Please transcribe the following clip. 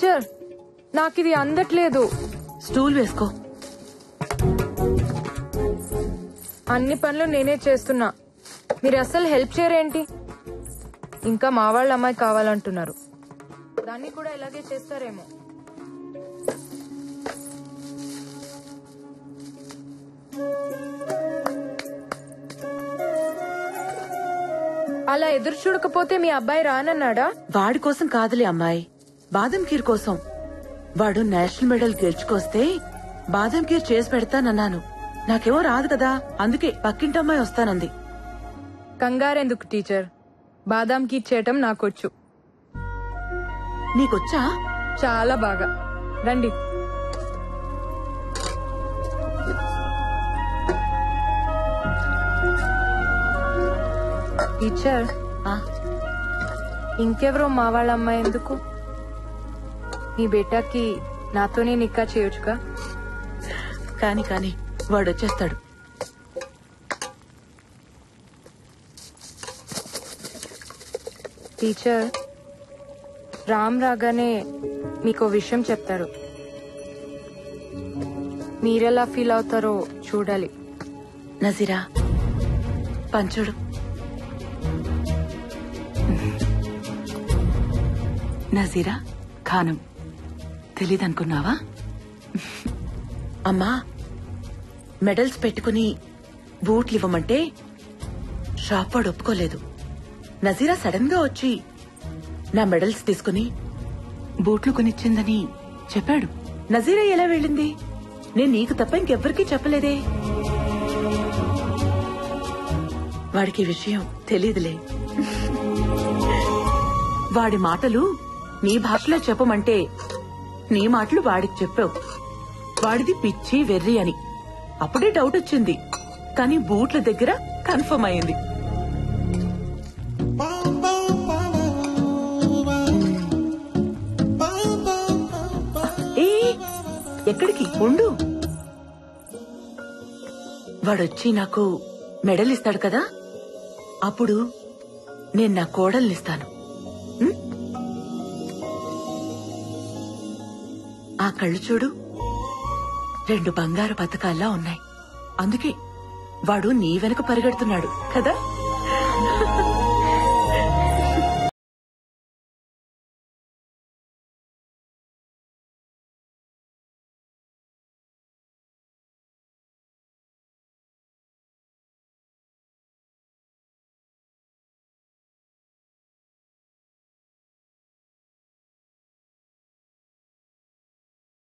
Teacher నాకిది అందట్లేదు. Stool వేసుకో. అన్ని పనులు నేనే చేస్తున్నా, మీరు అసలు హెల్ప్ చేయరేంటి? ఇంకా మా వాళ్ళ అమ్మాయి కావాలంటున్నారు, దాన్ని కూడా ఇలాగే చేస్తారేమో. అలా ఎదురు చూడకపోతే మీ అబ్బాయి రానన్నాడా? వాడి కోసం కాదులే అమ్మాయి, బాదం ఖీర్ కోసం. వాడు నేషనల్ మెడల్ గెలుచుకొస్తే బాదం ఖీర్ చేసి పెడతానన్నాను. నాకేమో రాదు కదా, అందుకే పక్కింటమ్మాయి వస్తానంది. కంగారెందుకు టీచర్, బాదాం ఖీర్ చేయటం నాకొచ్చు. నీకొచ్చా? చాలా బాగా. రండి. టీచర్ ఇంకెవరో మా వాళ్ళ అమ్మాయి ఎందుకు? మీ బేటాకి నాతోనే నిక్కా చేయొచ్చుగా. కాని వాడొచ్చేస్తాడు. టీచర్ రామ్ రాగానే మీకో విషయం చెప్తారు, మీరెలా ఫీల్ అవుతారో చూడాలి. నజీరా పంచుడు. నజీరా ఖానం తెలీదనుకున్నావా? అమ్మా మెడల్స్ పెట్టుకుని బూట్లు ఇవ్వమంటే షాప్ వాడు ఒప్పుకోలేదు. నజీరా సడన్ గా వచ్చి నా మెడల్స్ తీసుకుని బూట్లు కొనిచ్చిందని చెప్పాడు. నజీరా ఎలా వెళ్ళింది? నేను నీకు తప్ప ఇంకెవ్వరికీ చెప్పలేదే. వాడికి విషయం తెలీదులే. వాడి మాటలు నీ భాషలో చెప్పమంటే నీ మాటలు వాడికి చెప్పావు. వాడిది పిచ్చి వెర్రి అని అప్పుడే డౌట్ వచ్చింది, కానీ బూట్ల దగ్గర కన్ఫర్మ్ అయింది. ఎక్కడికి ఉండు, వాడొచ్చి నాకు మెడల్ ఇస్తాడు కదా, అప్పుడు నేను నా కోడల్నిస్తాను. ఆ కళ్ళు చూడు, 2 బంగారు పతకాల్లా ఉన్నాయి. అందుకే వాడు నీ వెనక పరిగెడుతున్నాడు కదా.